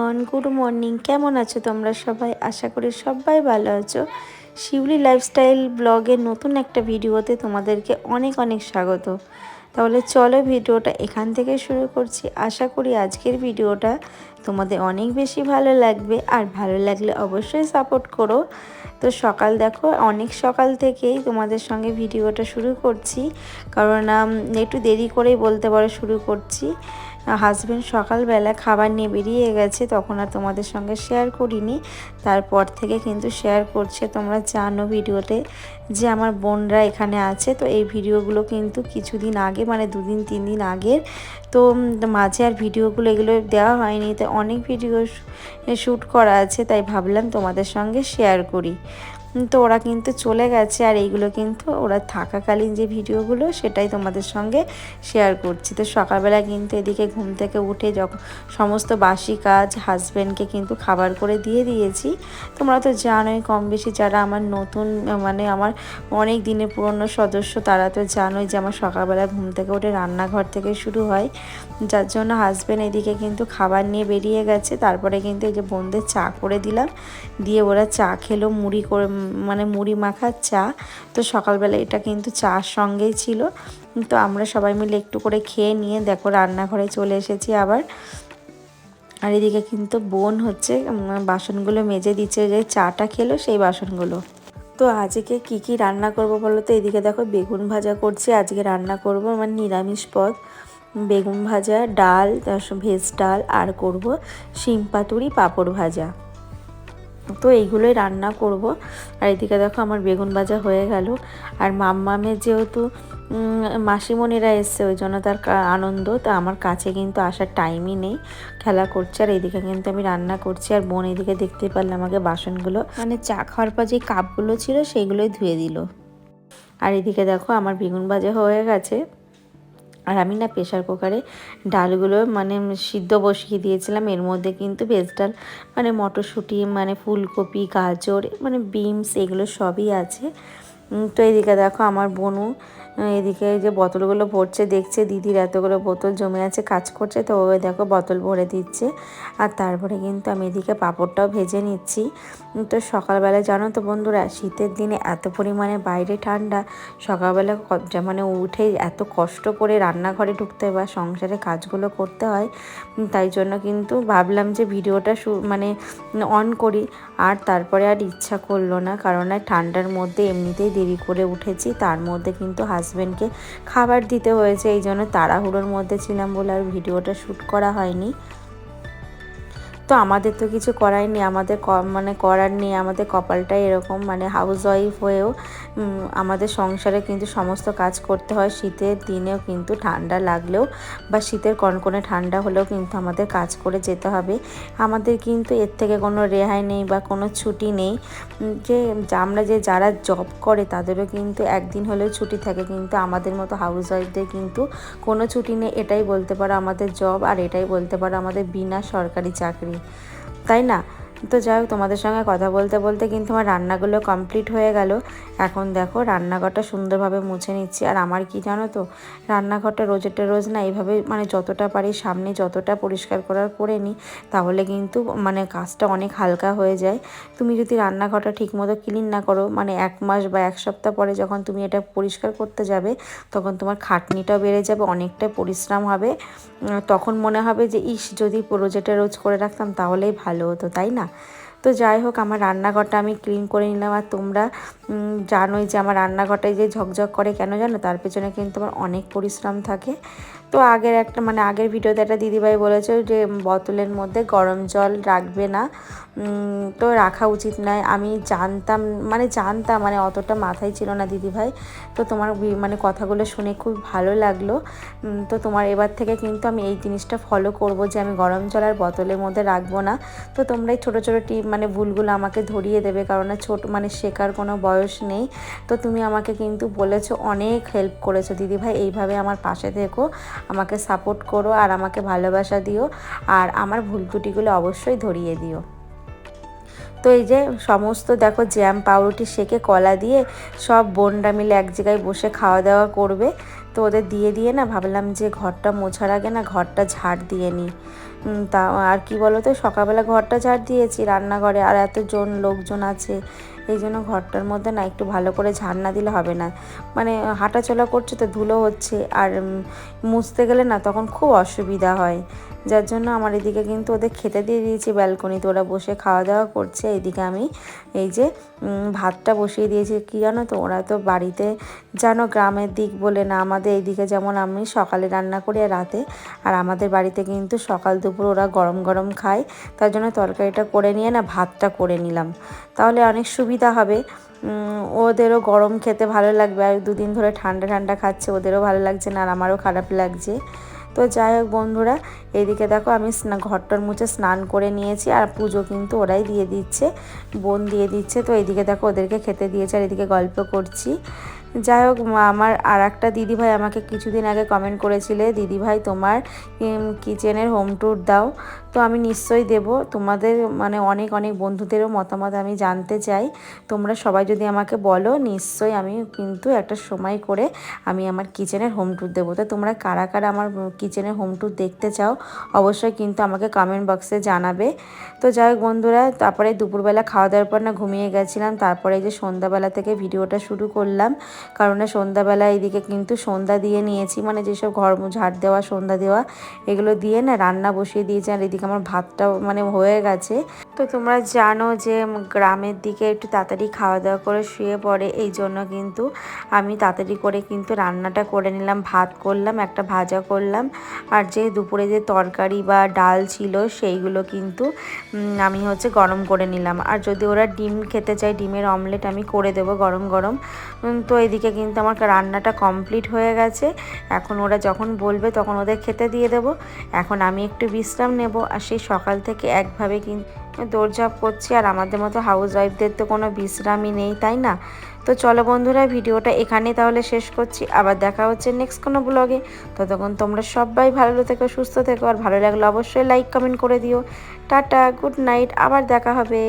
Everyone, good morning. কেমন আছো তোমরা সবাই? আশা করি সবাই ভালো আছো। শিউলি লাইফস্টাইল ব্লগের নতুন একটা ভিডিওতে তোমাদেরকে অনেক অনেক স্বাগত। তাহলে চলো ভিডিওটা এখান থেকে শুরু করছি। আশা করি আজকের ভিডিওটা তোমাদের অনেক বেশি ভালো লাগবে, আর ভালো লাগলে অবশ্যই সাপোর্ট করো। তো সকাল দেখো, অনেক সকাল থেকেই তোমাদের সঙ্গে ভিডিওটা শুরু করছি, কারণ একটু দেরি করেই বলতে পারো শুরু করছি। হাজব্যান্ড সকালবেলা খাবার নিয়ে বেরিয়ে গেছে, তখন আর তোমাদের সঙ্গে শেয়ার করিনি। তারপর থেকে কিন্তু শেয়ার করছে। তোমরা জানো ভিডিওতে যে আমার বোনরা এখানে আছে, তো এই ভিডিওগুলো কিন্তু কিছুদিন আগে, মানে 2-3 দিন আগের, তো মাঝে আর ভিডিওগুলো এগুলো দেওয়া হয়নি। তো অনেক ভিডিও শ্যুট করা আছে, তাই ভাবলাম তোমাদের সঙ্গে শেয়ার করি। তো ওরা কিন্তু চলে গেছে, আর এইগুলো কিন্তু ওরা থাকাকালীন যে ভিডিওগুলো সেটাই তোমাদের সঙ্গে শেয়ার করছি। তো সকালবেলা কিন্তু এদিকে ঘুম থেকে উঠে যখন সমস্ত বাসি কাজ হাজব্যান্ডকে কিন্তু খাবার করে দিয়ে দিয়েছি। তোমরা তো জানোই, কম বেশি যারা আমার নতুন, মানে আমার অনেক দিনের পুরনো সদস্য, তারা তো জানোই যে আমার সকালবেলা ঘুম থেকে উঠে রান্নাঘর থেকে শুরু হয়। যার জন্য হাজব্যান্ড এদিকে কিন্তু খাবার নিয়ে বেরিয়ে গেছে। তারপরে কিন্তু এই যে বোনদের চা করে দিলাম, দিয়ে ওরা চা খেলো, মুড়ি করে, মানে মুড়ি মাখা চা। তো সকালবেলা এটা কিন্তু চার সঙ্গেই ছিল। তো আমরা সবাই মিলে একটু করে খেয়ে নিয়ে দেখো রান্নাঘরে চলে এসেছি আবার। আর এদিকে কিন্তু বোন হচ্ছে বাসনগুলো মেজে দিচ্ছে, যে চাটা খেলো সেই বাসনগুলো। তো আজকে কি কি রান্না করব বলো তো? এদিকে দেখো বেগুন ভাজা করছি। আজকে রান্না করব আমার নিরামিষ পদ, বেগুন ভাজা, ডাল, ভেজ ডাল, আর করব শিম পাতুরি, পাঁপড় ভাজা। তো এইগুলোই রান্না করব। আর এদিকে দেখো আমার বেগুন ভাজা হয়ে গেল। আর মাম্মামের যেহেতু মাসিমণিরা এসছে, ওই জন্য তার আনন্দ, তা আমার কাছে কিন্তু আসার টাইমই নেই, খেলা করছে। আর এইদিকে কিন্তু আমি রান্না করছি, আর বোন এদিকে দেখতে পারলে আমাকে বাসনগুলো, মানে চা খাওয়ার পর যে কাপগুলো ছিল সেইগুলোই ধুয়ে দিল। আর এদিকে দেখো আমার বেগুন ভাজা হয়ে গেছে। আর আমি না প্রেশার কুকারে ডালগুলো মানে সিদ্ধ বসিয়ে দিয়েছিলাম। এর মধ্যে কিন্তু ভেজ ডাল, মানে মটরশুঁটি, মানে ফুলকপি, গাজর, মানে বিনস, এগুলো সবই আছে। তো এদিকে দেখো আমার বোনু এদিকে যে বোতলগুলো ভরছে, দেখছে দিদির এতগুলো বোতল জমে আছে, কাজ করছে, তো ওই দেখো বোতল ভরে দিচ্ছে। আর তারপরে কিন্তু আমি এদিকে পাঁপড়টাও ভেজে নিচ্ছি। তো সকালবেলা জানো তো বন্ধুরা, শীতের দিনে এত পরিমাণে বাইরে ঠান্ডা, সকালবেলা মানে উঠে এত কষ্ট করে রান্নাঘরে ঢুকতে হয় বা সংসারে কাজগুলো করতে হয়। তাই জন্য কিন্তু ভাবলাম যে ভিডিওটা মানে অন করি। আর তারপরে আর ইচ্ছা করলো না, কারণ ঠান্ডার মধ্যে এমনিতেই দেরি করে উঠেছি, তার মধ্যে কিন্তু হাজব্যান্ডকে খাবার দিতে হয়েছে, এই জন্য তাড়াহুড়োর মধ্যে ছিলাম বলে আর ভিডিওটা শ্যুট করা হয়নি। তো আমাদের তো কিছু করাই নেই, আমাদের মানে করার নেই, আমাদের কপালটাই এরকম, মানে হাউস ওয়াইফ হয়েও আমাদের সংসারে কিন্তু সমস্ত কাজ করতে হয়। শীতের দিনেও কিন্তু ঠান্ডা লাগলেও বা শীতের কনকনে ঠান্ডা হলেও কিন্তু আমাদের কাজ করে যেতে হবে। আমাদের কিন্তু এর থেকে কোনো রেহাই নেই বা কোনো ছুটি নেই। যে আমরা যে যারা জব করে তাদেরও কিন্তু একদিন হলেও ছুটি থাকে, কিন্তু আমাদের মতো হাউস ওয়াইফদের কিন্তু কোনো ছুটি নেই। এটাই বলতে পারো আমাদের জব, আর এটাই বলতে পারো আমাদের বিনা সরকারি চাকরি, তাই না? তো যাই হোক, তোমাদের সঙ্গে কথা বলতে বলতে কিন্তু আমার রান্নাগুলো কমপ্লিট হয়ে গেল। এখন দেখো রান্নাঘরটা সুন্দরভাবে মুছে নিচ্ছি। আর আমার কি জানো তো, রান্নাঘরটা রোজেরটা রোজ না এইভাবে, মানে যতটা পারি সামনে যতটা পরিষ্কার করার করে নিই, তাহলে কিন্তু মানে কাজটা অনেক হালকা হয়ে যায়। তুমি যদি রান্নাঘরটা ঠিকমতো ক্লিন না করো, মানে 1 মাস বা 1 সপ্তাহ পরে যখন তুমি এটা পরিষ্কার করতে যাবে, তখন তোমার খাটনিটাও বেড়ে যাবে, অনেকটাই পরিশ্রম হবে। তখন মনে হবে যে ইস, যদি রোজেটা রোজ করে রাখতাম তাহলেই ভালো হতো, তাই না? তো যাই হোক, আমার রান্নাঘরটা আমি ক্লিন করে নিলাম। আর তোমরা জানোই যে আমার রান্নাঘরটায় যে ঝকঝক করে কেন জানো, তার পেছনে কিন্তু আমার অনেক পরিশ্রম থাকে। তো আগের ভিডিওতে একটা দিদিভাই বলেছে যে বোতলের মধ্যে গরম জল রাখবে না, তো রাখা উচিত নয়। আমি জানতাম, মানে অতটা মাথায় ছিল না দিদিভাই। তো তোমার মানে কথাগুলো শুনে খুব ভালো লাগলো। তো তোমার এবার থেকে কিন্তু আমি এই জিনিসটা ফলো করব, যে আমি গরম জল আর বোতলের মধ্যে রাখবো না। তো তোমরাই ছোটো ছোটো টিপ, মানে ভুলগুলো আমাকে ধরিয়ে দেবে, কারণ মানে শেখার কোনো বয়স নেই। তো তুমি আমাকে কিন্তু বলেছো, অনেক হেল্প করেছো দিদিভাই, এইভাবে আমার পাশে থেকো, আমাকে সাপোর্ট করো, আর আমাকে ভালোবাসা দিও, আর আমার ভুল ত্রুটিগুলো অবশ্যই ধরিয়ে দিও। তো এই যে সমস্ত দেখো জ্যাম, পাউরুটি সেকে, কলা দিয়ে সব বোনরা মিলে এক জায়গায় বসে খাওয়া দাওয়া করবে। তো ওদের দিয়ে না ভাবলাম যে ঘরটা মোছার আগে না ঘরটা ঝাড় দিয়ে নিই। তা আর কি বলো তো, সকালবেলা ঘরটা ঝাড় দিয়েছি, রান্নাঘরে আর লোকজন আছে, এই জন্য ঘরটার মধ্যে না একটু ভালো করে ঝাড় না দিলে হবে না। মানে হাঁটাচলা করছে তো ধুলো হচ্ছে, আর মুছতে গেলে না তখন খুব অসুবিধা হয়। যার জন্য আমার এদিকে কিন্তু ওদের খেতে দিয়ে দিয়েছি ব্যালকনিতে, ওরা বসে খাওয়া দাওয়া করছে। এইদিকে আমি এই যে ভাতটা বসিয়ে দিয়েছি। কী জানো তো, ওরা তো বাড়িতে জানো গ্রামের দিক বলে না, আমাদের এইদিকে যেমন আমি সকালে রান্না করি আর রাতে, আর আমাদের বাড়িতে কিন্তু সকাল দুপুর ওরা গরম গরম খায়। তার জন্য তরকারিটা করে নিয়ে না ভাতটা করে নিলাম, তাহলে অনেক সুবিধা হবে। ওদেরও গরম খেতে ভালো লাগবে, আর দুদিন ধরে ঠান্ডা ঠান্ডা খাচ্ছে, ওদেরও ভালো লাগছে না আর আমারও খারাপ লাগছে। তো যাই হোক বন্ধুরা, এইদিকে দেখো আমি ঘরটার মুছে স্নান করে নিয়েছি, আর পুজো কিন্তু ওরাই দিয়ে দিচ্ছে, বোন দিয়ে দিচ্ছে। তো এইদিকে দেখো ওদেরকে খেতে দিয়েছে, আর এদিকে গল্প করছি। যাই হোক, আমার আর একটা দিদিভাই আমাকে কিছুদিন আগে কমেন্ট করেছিলে, দিদিভাই তোমার কিচেনের হোম ট্যুর দাও। তো আমি নিশ্চয়ই দেব, তোমাদের মানে অনেক অনেক বন্ধুদেরও মতামত আমি জানতে চাই। তোমরা সবাই যদি আমাকে বলো, নিশ্চয়ই আমি কিন্তু একটা সময় করে আমি আমার কিচেনের হোম ট্যুর দেবো। তো তোমরা কারা কারা আমার কিচেনের হোম ট্যুর দেখতে চাও অবশ্যই কিন্তু আমাকে কমেন্ট বক্সে জানাবে। তো যাই হোক বন্ধুরা, তারপরে দুপুরবেলা খাওয়া দাওয়ার পর না ঘুমিয়ে গেছিলাম, তারপরে যে সন্ধ্যাবেলা থেকে ভিডিওটা শুরু করলাম, কারণ সন্ধ্যাবেলা এইদিকে কিন্তু সন্ধ্যা দিয়ে নিয়েছি, মানে যেসব ঘর ঝাড় দেওয়া, সন্ধ্যা দেওয়া, এগুলো দিয়ে না রান্না বসিয়ে দিয়েছি। আর এদিকে আমার ভাতটাও মানে হয়ে গেছে। তো তোমরা জানো যে গ্রামের দিকে একটু তাড়াতাড়ি খাওয়া দাওয়া করে শুয়ে পড়ে, এই জন্য কিন্তু আমি তাড়াতাড়ি করে কিন্তু রান্নাটা করে নিলাম। ভাত করলাম, একটা ভাজা করলাম, আর যে দুপুরে যে তরকারি বা ডাল ছিল সেইগুলো কিন্তু আমি গরম করে নিলাম। আর যদি ওরা ডিম খেতে চায়, ডিমের অমলেট আমি করে দেবো গরম গরম। তো এদিকে কিন্তু আমার রান্নাটা কমপ্লিট হয়ে গেছে। এখন ওরা যখন বলবে তখন ওদের খেতে দিয়ে দেবো। এখন আমি একটু বিশ্রাম নেব, আর সেই সকাল থেকে একভাবে কিন্তু দৌড়ঝাঁপ করছি, আর আমাদের মতো হাউস ওয়াইফদের তো কোনো বিশ্রামই নেই, তাই না? তো চলো বন্ধুরা, ভিডিওটা এখানেই তাহলে শেষ করছি, আবার দেখা হচ্ছে নেক্সট কোনো ব্লগে। ততক্ষণ তোমরা সবাই ভালো থেকো, সুস্থ থেকো, আর ভালো লাগলে অবশ্যই লাইক কমেন্ট করে দিও। টাটা, গুড নাইট, আবার দেখা হবে।